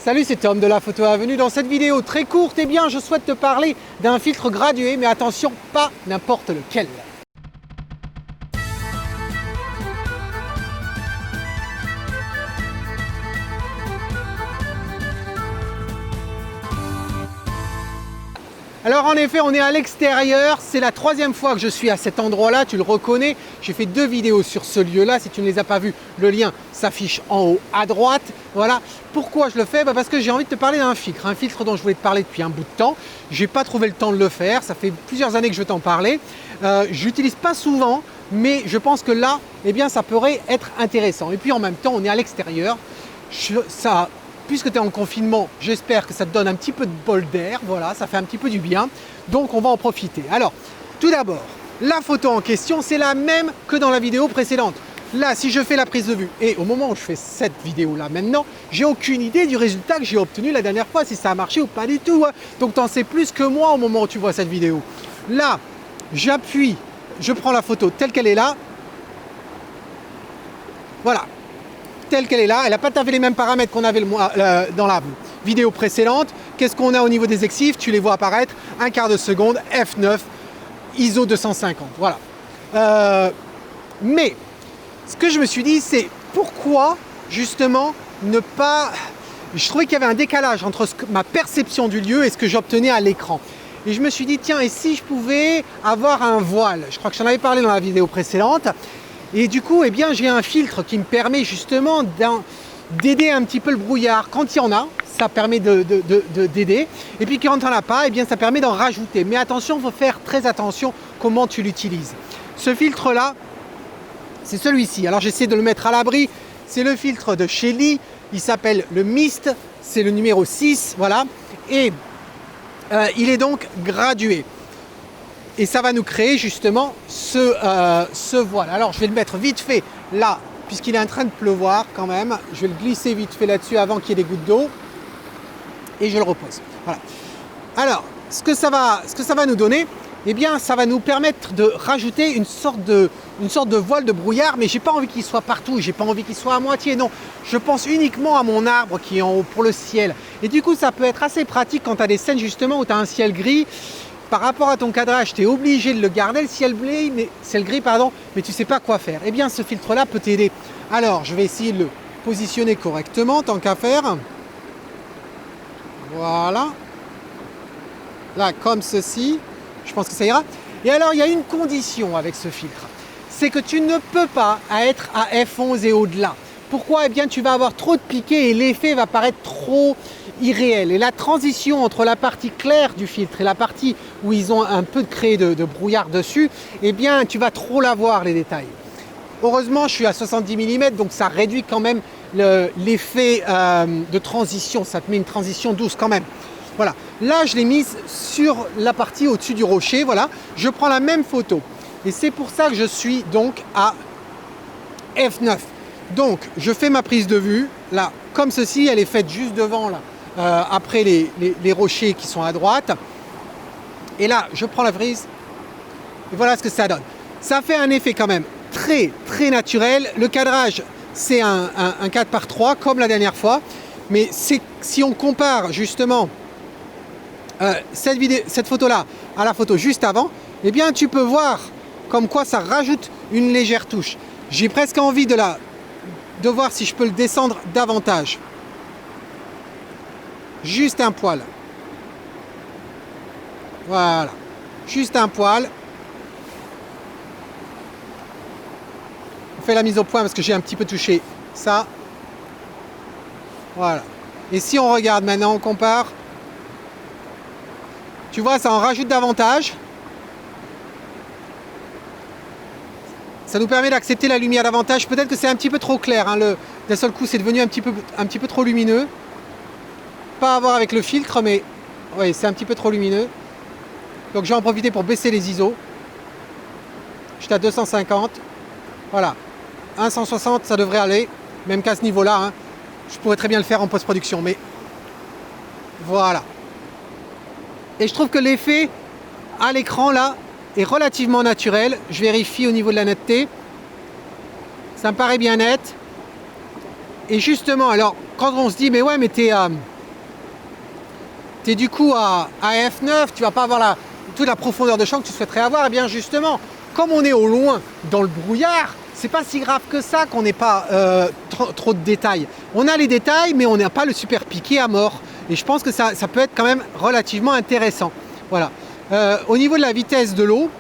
Salut, c'est Tom de La Photo Avenue. Dans cette vidéo très courte, eh bien, je souhaite te parler d'un filtre gradué, mais attention, pas n'importe lequel. Alors en effet, on est à l'extérieur, c'est la troisième fois que je suis à cet endroit-là, tu le reconnais. J'ai fait 2 vidéos sur ce lieu-là, si tu ne les as pas vues, le lien s'affiche en haut à droite. Voilà, pourquoi je le fais? Parce que j'ai envie de te parler d'un filtre dont je voulais te parler depuis un bout de temps. Je n'ai pas trouvé le temps de le faire, ça fait plusieurs années que je veux t'en parler. Je l'utilise pas souvent, mais je pense que là, eh bien, ça pourrait être intéressant. Et puis en même temps, on est à l'extérieur, puisque tu es en confinement, j'espère que ça te donne un petit peu de bol d'air, voilà, ça fait un petit peu du bien, donc on va en profiter. Alors, tout d'abord, la photo en question, c'est la même que dans la vidéo précédente. Là, si je fais la prise de vue, et au moment où je fais cette vidéo-là maintenant, j'ai aucune idée du résultat que j'ai obtenu la dernière fois, si ça a marché ou pas du tout. Donc, tu en sais plus que moi au moment où tu vois cette vidéo. Là, j'appuie, je prends la photo telle qu'elle est là. Voilà. Telle qu'elle est là, elle n'a pas tout à fait les mêmes paramètres qu'on avait dans la vidéo précédente. Qu'est-ce qu'on a au niveau des exifs? Tu les vois apparaître, 1/4 de seconde, f9, ISO 250, voilà. Mais, ce que je me suis dit, c'est pourquoi, justement, ne pas... Je trouvais qu'il y avait un décalage entre ma perception du lieu et ce que j'obtenais à l'écran. Et je me suis dit, tiens, et si je pouvais avoir un voile? Je crois que j'en avais parlé dans la vidéo précédente. Et du coup, eh bien, j'ai un filtre qui me permet justement d'aider un petit peu le brouillard. Quand il y en a, ça permet d'aider. Et puis quand il n'y en a pas, eh bien, ça permet d'en rajouter. Mais attention, il faut faire très attention comment tu l'utilises. Ce filtre-là, c'est celui-ci. Alors j'essaie de le mettre à l'abri. C'est le filtre de chez Lee. Il s'appelle le Mist. C'est le numéro 6. Voilà. Et il est donc gradué. Et ça va nous créer justement ce voile. Alors je vais le mettre vite fait là, puisqu'il est en train de pleuvoir quand même. Je vais le glisser vite fait là-dessus avant qu'il y ait des gouttes d'eau. Et je le repose. Voilà. Alors, ce que ça va nous donner, eh bien, ça va nous permettre de rajouter une sorte de voile de brouillard, mais j'ai pas envie qu'il soit partout, j'ai pas envie qu'il soit à moitié, non. Je pense uniquement à mon arbre qui est en haut pour le ciel. Et du coup, ça peut être assez pratique quand tu as des scènes justement où tu as un ciel gris. Par rapport à ton cadrage, tu es obligé de le garder, le ciel gris, mais tu ne sais pas quoi faire. Eh bien, ce filtre-là peut t'aider. Alors, je vais essayer de le positionner correctement, tant qu'à faire. Voilà. Là, comme ceci. Je pense que ça ira. Et alors, il y a une condition avec ce filtre. C'est que tu ne peux pas être à f11 et au-delà. Pourquoi? Eh bien, tu vas avoir trop de piqué et l'effet va paraître trop irréel. Et la transition entre la partie claire du filtre et la partie où ils ont un peu créé de brouillard dessus, eh bien, tu vas trop la voir, les détails. Heureusement, je suis à 70 mm, donc ça réduit quand même l'effet de transition. Ça te met une transition douce quand même. Voilà. Là, je l'ai mise sur la partie au-dessus du rocher. Voilà. Je prends la même photo. Et c'est pour ça que je suis donc à f9. Donc, je fais ma prise de vue, là, comme ceci, elle est faite juste devant, là, après les rochers qui sont à droite. Et là, je prends la prise, et voilà ce que ça donne. Ça fait un effet quand même très, très naturel. Le cadrage, c'est un 4x3, comme la dernière fois. Mais si on compare, justement, cette photo-là à la photo juste avant, eh bien, tu peux voir comme quoi ça rajoute une légère touche. J'ai presque envie de voir si je peux le descendre davantage. Juste un poil. Voilà. Juste un poil. On fait la mise au point parce que j'ai un petit peu touché ça. Voilà. Et si on regarde maintenant, on compare. Tu vois, ça en rajoute davantage. Ça nous permet d'accepter la lumière davantage. Peut-être que c'est un petit peu trop clair. Hein. D'un seul coup, c'est devenu un petit peu trop lumineux. Pas à voir avec le filtre, mais oui, c'est un petit peu trop lumineux. Donc, je vais en profiter pour baisser les ISO. J'étais à 250. Voilà. 160, ça devrait aller. Même qu'à ce niveau-là, hein. Je pourrais très bien le faire en post-production. Mais voilà. Et je trouve que l'effet à l'écran, là, est relativement naturel. Je vérifie au niveau de la netteté. Ça me paraît bien net. Et justement, alors, quand on se dit, mais ouais, mais t'es tu es du coup à f9, tu vas pas avoir toute la profondeur de champ que tu souhaiterais avoir. Et bien justement, comme on est au loin dans le brouillard, c'est pas si grave que ça qu'on n'ait pas trop de détails. On a les détails, mais on n'a pas le super piqué à mort. Et je pense que ça peut être quand même relativement intéressant. Voilà. Au niveau de la vitesse de l'eau,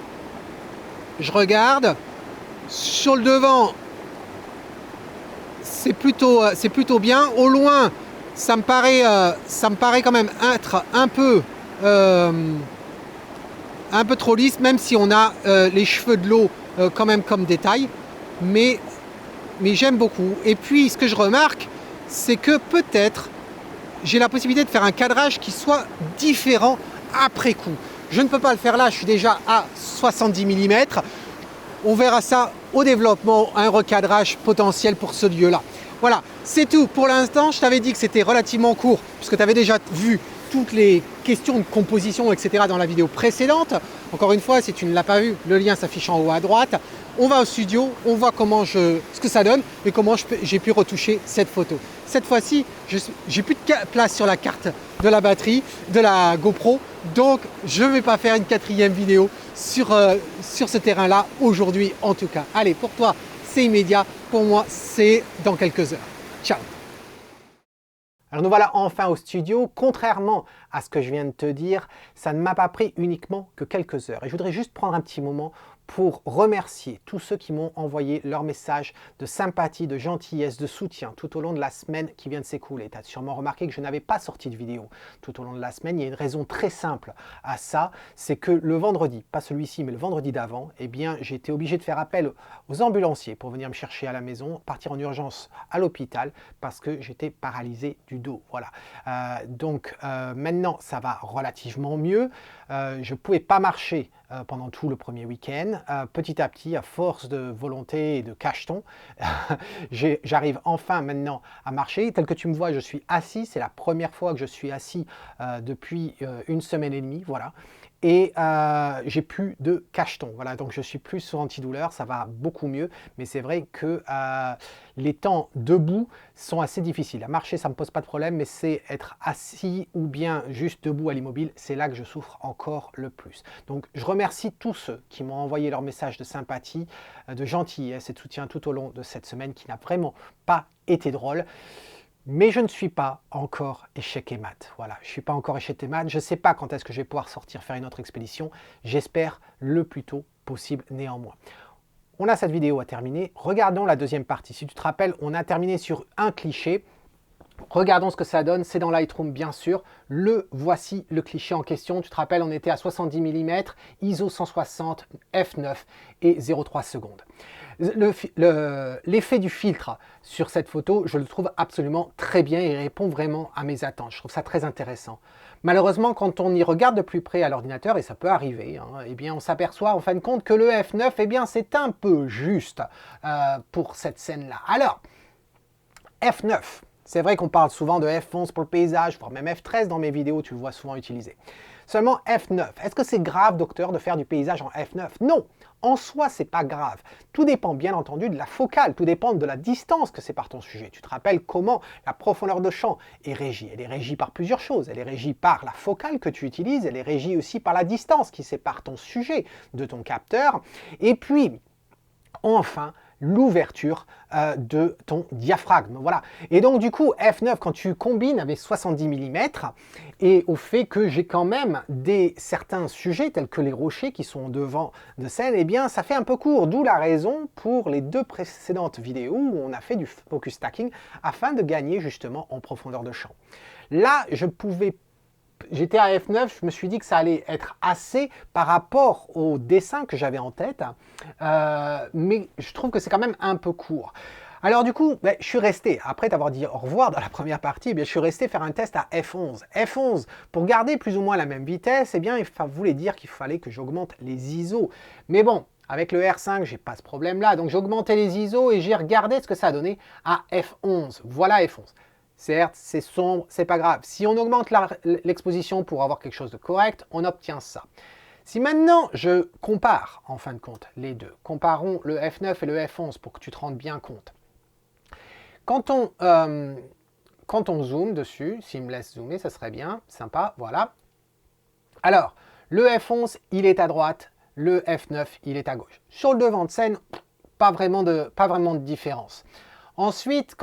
je regarde. Sur le devant, c'est plutôt bien. Au loin, ça me paraît quand même être un peu trop lisse, même si on a les cheveux de l'eau quand même comme détail. Mais j'aime beaucoup. Et puis, ce que je remarque, c'est que peut-être j'ai la possibilité de faire un cadrage qui soit différent après coup. Je ne peux pas le faire là, je suis déjà à 70 mm. On verra ça au développement, un recadrage potentiel pour ce lieu-là. Voilà, c'est tout pour l'instant. Je t'avais dit que c'était relativement court, puisque tu avais déjà vu toutes les questions de composition, etc. dans la vidéo précédente. Encore une fois, si tu ne l'as pas vu, le lien s'affiche en haut à droite. On va au studio, on voit ce que ça donne et comment j'ai pu retoucher cette photo. Cette fois-ci, j'ai plus de place sur la carte de la batterie, de la GoPro, donc je ne vais pas faire une 4e vidéo sur ce terrain-là aujourd'hui en tout cas. Allez, pour toi, c'est immédiat, pour moi, c'est dans quelques heures. Ciao! Alors nous voilà enfin au studio. Contrairement à ce que je viens de te dire, ça ne m'a pas pris uniquement que quelques heures. Et je voudrais juste prendre un petit moment pour remercier tous ceux qui m'ont envoyé leurs messages de sympathie, de gentillesse, de soutien tout au long de la semaine qui vient de s'écouler. Tu as sûrement remarqué que je n'avais pas sorti de vidéo tout au long de la semaine. Il y a une raison très simple à ça, c'est que le vendredi, pas celui-ci, mais le vendredi d'avant, eh bien, j'ai été obligé de faire appel aux ambulanciers pour venir me chercher à la maison, partir en urgence à l'hôpital parce que j'étais paralysé du dos. Voilà. Donc maintenant, ça va relativement mieux. Je ne pouvais pas marcher pendant tout le premier week-end. Petit à petit, à force de volonté et de cacheton, j'arrive enfin maintenant à marcher. Tel que tu me vois, je suis assis. C'est la première fois que je suis assis depuis 1 semaine et demie. Voilà. Et j'ai plus de cacheton. Voilà, donc je suis plus sous antidouleur, ça va beaucoup mieux. Mais c'est vrai que les temps debout sont assez difficiles. À marcher, ça ne me pose pas de problème, mais c'est être assis ou bien juste debout à l'immobile, c'est là que je souffre encore le plus. Donc je remercie tous ceux qui m'ont envoyé leur message de sympathie, de gentillesse et de soutien tout au long de cette semaine qui n'a vraiment pas été drôle. Mais je ne suis pas encore échec et mat. Voilà, je ne suis pas encore échec et mat. Je ne sais pas quand est-ce que je vais pouvoir sortir faire une autre expédition. J'espère le plus tôt possible néanmoins. On a cette vidéo à terminer. Regardons la deuxième partie. Si tu te rappelles, on a terminé sur un cliché. Regardons ce que ça donne. C'est dans Lightroom, bien sûr. Voici le cliché en question. Tu te rappelles, on était à 70 mm, ISO 160, f9 et 0,3 secondes. L'effet du filtre sur cette photo, je le trouve absolument très bien et répond vraiment à mes attentes. Je trouve ça très intéressant. Malheureusement, quand on y regarde de plus près à l'ordinateur, et ça peut arriver, eh bien, on s'aperçoit en fin de compte que le f9, eh bien, c'est un peu juste pour cette scène-là. Alors, f9, c'est vrai qu'on parle souvent de f11 pour le paysage, voire même f13 dans mes vidéos, tu le vois souvent utilisé. Seulement f9, est-ce que c'est grave, docteur, de faire du paysage en f9? Non, en soi, c'est pas grave. Tout dépend bien entendu de la focale, tout dépend de la distance que c'est par ton sujet. Tu te rappelles comment la profondeur de champ est régie? Elle est régie par plusieurs choses. Elle est régie par la focale que tu utilises, elle est régie aussi par la distance qui sépare ton sujet de ton capteur. Et puis, enfin, l'ouverture de ton diaphragme. Voilà. Et donc du coup, f9, quand tu combines avec 70 mm, et au fait que j'ai quand même certains sujets, tels que les rochers qui sont devant de scène, eh bien ça fait un peu court, d'où la raison pour les 2 précédentes vidéos où on a fait du focus stacking afin de gagner justement en profondeur de champ. Là, j'étais à f9, je me suis dit que ça allait être assez par rapport au dessin que j'avais en tête, mais je trouve que c'est quand même un peu court. Alors du coup, je suis resté, après t'avoir dit au revoir dans la première partie, je suis resté faire un test à f11. f11, pour garder plus ou moins la même vitesse, eh bien, il voulait dire qu'il fallait que j'augmente les ISO. Mais bon, avec le R5, j'ai pas ce problème-là, donc j'ai augmenté les ISO et j'ai regardé ce que ça a donné à f11. Voilà f11. Certes, c'est sombre, c'est pas grave. Si on augmente l'exposition pour avoir quelque chose de correct, on obtient ça. Si maintenant je compare, en fin de compte, les deux, comparons le f9 et le f11 pour que tu te rendes bien compte. Quand on quand on zoome dessus, s'il me laisse zoomer, ça serait bien, sympa, voilà. Alors, le F11, il est à droite, le F9, il est à gauche. Sur le devant de scène, pas vraiment de différence. Ensuite,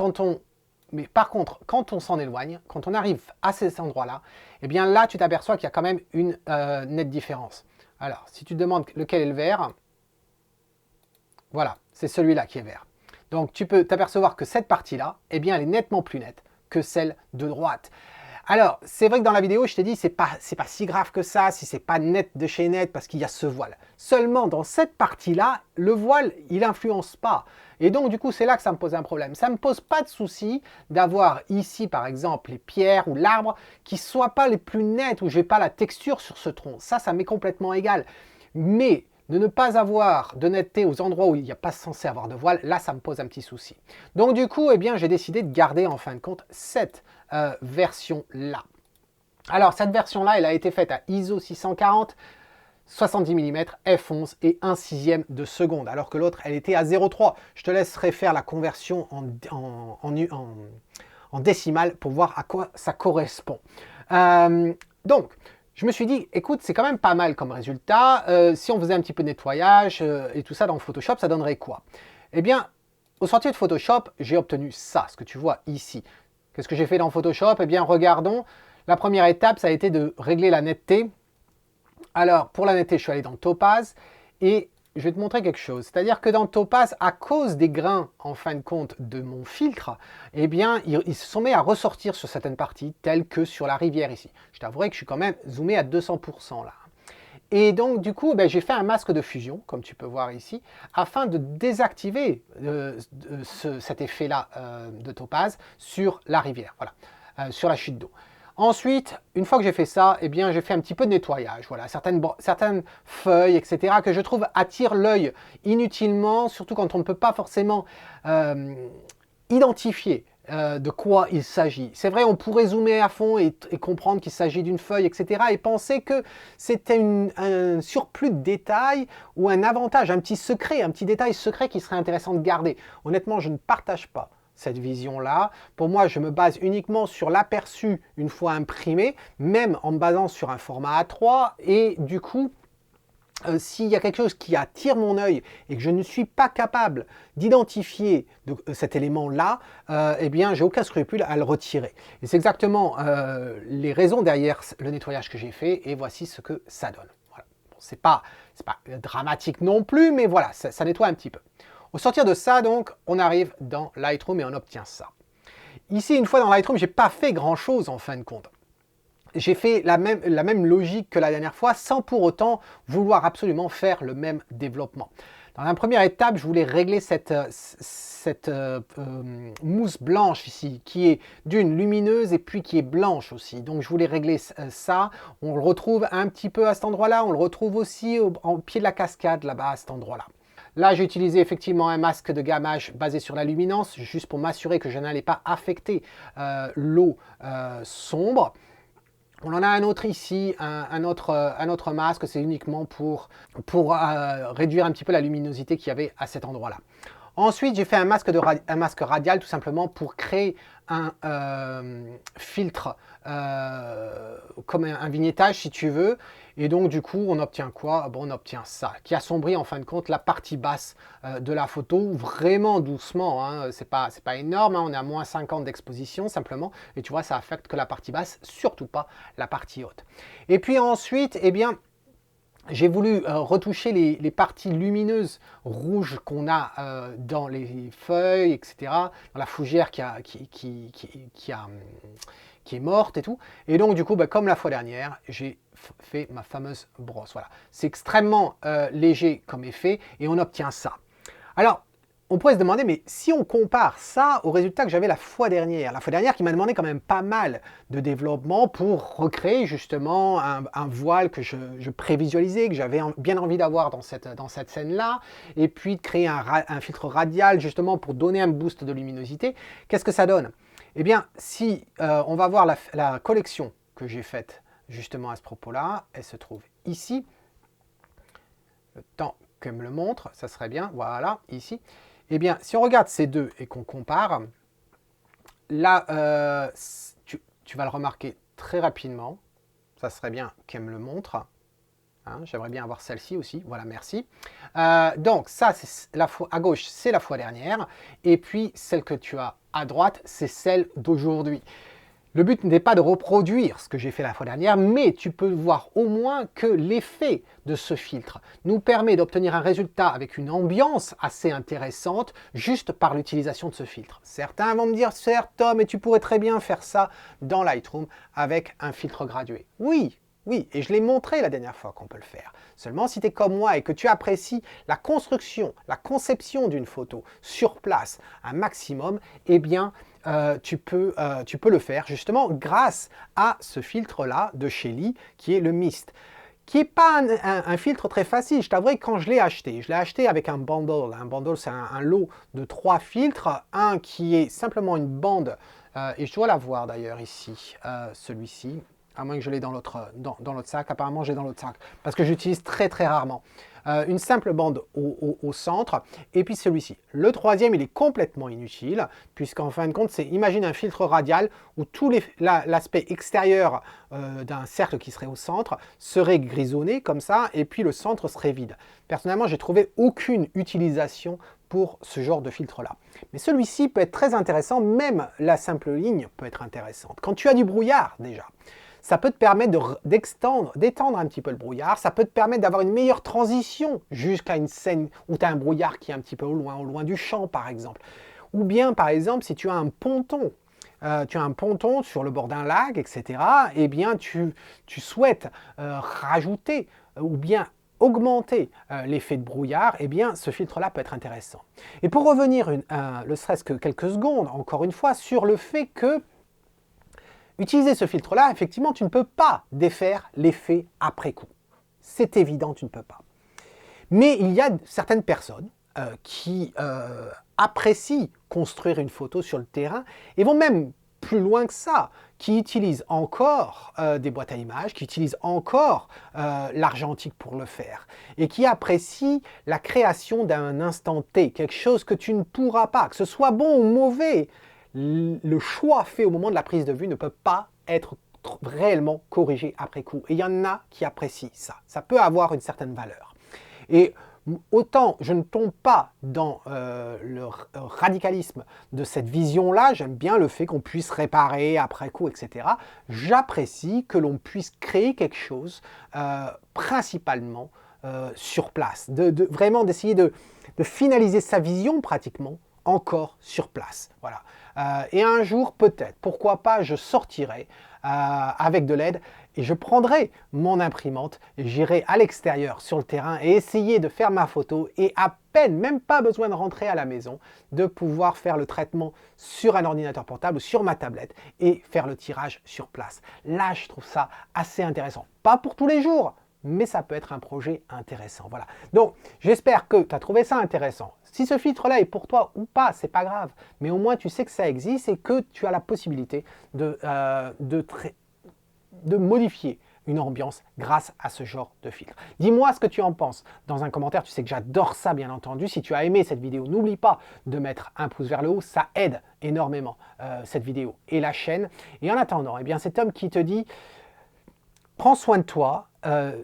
mais par contre, quand on s'en éloigne, quand on arrive à ces endroits-là, eh bien là, tu t'aperçois qu'il y a quand même une nette différence. Alors, si tu te demandes lequel est le vert, voilà, c'est celui-là qui est vert. Donc, tu peux t'apercevoir que cette partie-là, eh bien, elle est nettement plus nette que celle de droite. Alors, c'est vrai que dans la vidéo, je t'ai dit, c'est pas si grave que ça, si c'est pas net de chez net, parce qu'il y a ce voile. Seulement, dans cette partie-là, le voile, il n'influence pas. Et donc, du coup, c'est là que ça me pose un problème. Ça ne me pose pas de souci d'avoir ici, par exemple, les pierres ou l'arbre qui ne soient pas les plus nettes, où je n'ai pas la texture sur ce tronc. Ça m'est complètement égal. Mais de ne pas avoir de netteté aux endroits où il n'y a pas censé avoir de voile, là, ça me pose un petit souci. Donc, du coup, eh bien, j'ai décidé de garder, en fin de compte, cette version-là. Alors, cette version-là, elle a été faite à ISO 640, 70 mm, f11 et 1/6 de seconde, alors que l'autre, elle était à 0,3. Je te laisserai faire la conversion en décimale pour voir à quoi ça correspond. Donc, je me suis dit, écoute, c'est quand même pas mal comme résultat. Si on faisait un petit peu de nettoyage et tout ça dans Photoshop, ça donnerait quoi? Eh bien, au sortir de Photoshop, j'ai obtenu ça, ce que tu vois ici. Qu'est-ce que j'ai fait dans Photoshop? Eh bien, regardons. La première étape, ça a été de régler la netteté. Alors, pour la netteté, je suis allé dans Topaz et je vais te montrer quelque chose. C'est-à-dire que dans Topaz, à cause des grains, en fin de compte, de mon filtre, eh bien, ils se sont mis à ressortir sur certaines parties, telles que sur la rivière ici. Je t'avouerai que je suis quand même zoomé à 200% là. Et donc, du coup, j'ai fait un masque de fusion, comme tu peux voir ici, afin de désactiver cet effet-là de Topaz sur la rivière, voilà, sur la chute d'eau. Ensuite, une fois que j'ai fait ça, eh bien, j'ai fait un petit peu de nettoyage. Voilà, certaines feuilles, etc., que je trouve attirent l'œil inutilement, surtout quand on ne peut pas forcément identifier de quoi il s'agit. C'est vrai, on pourrait zoomer à fond et comprendre qu'il s'agit d'une feuille, etc. et penser que c'était un surplus de détails ou un avantage, un petit secret, un petit détail secret qui serait intéressant de garder. Honnêtement, je ne partage pas cette vision-là. Pour moi, je me base uniquement sur l'aperçu une fois imprimé, même en me basant sur un format A3 et du coup, s'il y a quelque chose qui attire mon œil et que je ne suis pas capable d'identifier cet élément-là, eh bien, j'ai aucun scrupule à le retirer. Et c'est exactement les raisons derrière le nettoyage que j'ai fait, et voici ce que ça donne. Voilà. Bon, c'est pas dramatique non plus, mais voilà, ça nettoie un petit peu. Au sortir de ça, donc, on arrive dans Lightroom et on obtient ça. Ici, une fois dans Lightroom, j'ai pas fait grand-chose en fin de compte. J'ai fait la même logique que la dernière fois, sans pour autant vouloir absolument faire le même développement. Dans la première étape, je voulais régler cette mousse blanche ici, qui est d'une lumineuse et puis qui est blanche aussi. Donc je voulais régler ça. On le retrouve un petit peu à cet endroit-là. On le retrouve aussi au pied de la cascade, là-bas, à cet endroit-là. Là, j'ai utilisé effectivement un masque de gammage basé sur la luminance, juste pour m'assurer que je n'allais pas affecter l'eau sombre. On en a un autre ici, un autre masque, c'est uniquement pour réduire un petit peu la luminosité qu'il y avait à cet endroit-là. Ensuite, j'ai fait un masque radial tout simplement pour créer un filtre comme un vignettage si tu veux. Et donc du coup, on obtient quoi? Bon, on obtient ça, qui assombrit en fin de compte la partie basse de la photo, vraiment doucement. Hein. C'est pas énorme, hein. On est à moins 50 d'exposition simplement. Et tu vois, ça affecte que la partie basse, surtout pas la partie haute. Et puis ensuite, eh bien, j'ai voulu retoucher les parties lumineuses rouges qu'on a dans les feuilles, etc. Dans la fougère qui est morte et tout. Et donc, du coup, comme la fois dernière, j'ai fait ma fameuse brosse. Voilà. C'est extrêmement léger comme effet et on obtient ça. Alors, on pourrait se demander, mais si on compare ça au résultat que j'avais la fois dernière qui m'a demandé quand même pas mal de développement pour recréer justement un voile que je prévisualisais, que j'avais bien envie d'avoir dans cette scène-là, et puis de créer un filtre radial justement pour donner un boost de luminosité, qu'est-ce que ça donne? Eh bien, si on va voir la collection que j'ai faite justement à ce propos-là, elle se trouve ici. Le temps qu'elle me le montre, ça serait bien, voilà, ici. Eh bien, si on regarde ces deux et qu'on compare, là, tu vas le remarquer très rapidement. Ça serait bien qu'elle me le montre. Hein, j'aimerais bien avoir celle-ci aussi. Voilà, merci. Donc, ça, à gauche, c'est la fois dernière. Et puis, celle que tu as à droite, c'est celle d'aujourd'hui. Le but n'est pas de reproduire ce que j'ai fait la fois dernière, mais tu peux voir au moins que l'effet de ce filtre nous permet d'obtenir un résultat avec une ambiance assez intéressante juste par l'utilisation de ce filtre. Certains vont me dire, certes Tom, mais tu pourrais très bien faire ça dans Lightroom avec un filtre gradué. Oui, oui, et je l'ai montré la dernière fois qu'on peut le faire. Seulement, si tu es comme moi et que tu apprécies la construction, la conception d'une photo sur place un maximum, eh bien, tu peux le faire justement grâce à ce filtre-là de chez Lee, qui est le Mist, qui n'est pas un filtre très facile. Je t'avouerai que quand je l'ai acheté avec un bundle. Un bundle, c'est un lot de 3 filtres, un qui est simplement une bande, et je dois l'avoir d'ailleurs ici, celui-ci, à moins que je l'ai dans l'autre sac. Apparemment, j'ai dans l'autre sac, parce que j'utilise très très rarement. Une simple bande au centre, et puis celui-ci. Le troisième, il est complètement inutile, puisqu'en fin de compte, imagine un filtre radial où tout l'aspect extérieur d'un cercle qui serait au centre serait grisonné comme ça, et puis le centre serait vide. Personnellement, j'ai trouvé aucune utilisation pour ce genre de filtre-là. Mais celui-ci peut être très intéressant, même la simple ligne peut être intéressante. Quand tu as du brouillard, déjà, ça peut te permettre d'étendre un petit peu le brouillard, ça peut te permettre d'avoir une meilleure transition jusqu'à une scène où tu as un brouillard qui est un petit peu au loin du champ par exemple. Ou bien par exemple si tu as un ponton, sur le bord d'un lac, etc., eh bien tu souhaites rajouter ou bien augmenter l'effet de brouillard, eh bien ce filtre-là peut être intéressant. Et pour revenir, ne serait-ce que quelques secondes, encore une fois, sur le fait que utiliser ce filtre-là, effectivement, tu ne peux pas défaire l'effet après coup. C'est évident, tu ne peux pas. Mais il y a certaines personnes qui apprécient construire une photo sur le terrain et vont même plus loin que ça, qui utilisent encore des boîtes à images, qui utilisent encore l'argentique pour le faire et qui apprécient la création d'un instant T, quelque chose que tu ne pourras pas, que ce soit bon ou mauvais. Le choix fait au moment de la prise de vue ne peut pas être réellement corrigé après coup. Et il y en a qui apprécient ça. Ça peut avoir une certaine valeur. Et autant je ne tombe pas dans le radicalisme de cette vision-là, j'aime bien le fait qu'on puisse réparer après coup, etc. J'apprécie que l'on puisse créer quelque chose principalement sur place. Vraiment d'essayer de finaliser sa vision pratiquement encore sur place. Voilà. Et un jour, peut-être, pourquoi pas, je sortirai avec de l'aide et je prendrai mon imprimante, j'irai à l'extérieur sur le terrain et essayer de faire ma photo et à peine, même pas besoin de rentrer à la maison, de pouvoir faire le traitement sur un ordinateur portable ou sur ma tablette et faire le tirage sur place. Là, je trouve ça assez intéressant. Pas pour tous les jours, mais ça peut être un projet intéressant. Voilà. Donc, j'espère que tu as trouvé ça intéressant. Si ce filtre-là est pour toi ou pas, c'est pas grave. Mais au moins, tu sais que ça existe et que tu as la possibilité de modifier une ambiance grâce à ce genre de filtre. Dis-moi ce que tu en penses dans un commentaire. Tu sais que j'adore ça, bien entendu. Si tu as aimé cette vidéo, n'oublie pas de mettre un pouce vers le haut. Ça aide énormément cette vidéo et la chaîne. Et en attendant, eh bien, c'est Tom qui te dit, prends soin de toi.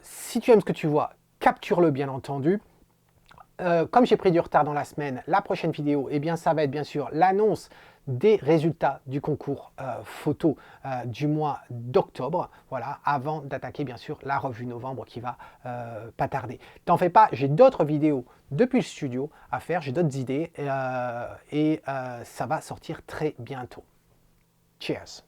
Si tu aimes ce que tu vois, capture-le, bien entendu. Comme j'ai pris du retard dans la semaine, la prochaine vidéo, eh bien, ça va être bien sûr l'annonce des résultats du concours photo du mois d'octobre, voilà, avant d'attaquer bien sûr la revue novembre qui va pas tarder. T'en fais pas, j'ai d'autres vidéos depuis le studio à faire, j'ai d'autres idées et ça va sortir très bientôt. Cheers!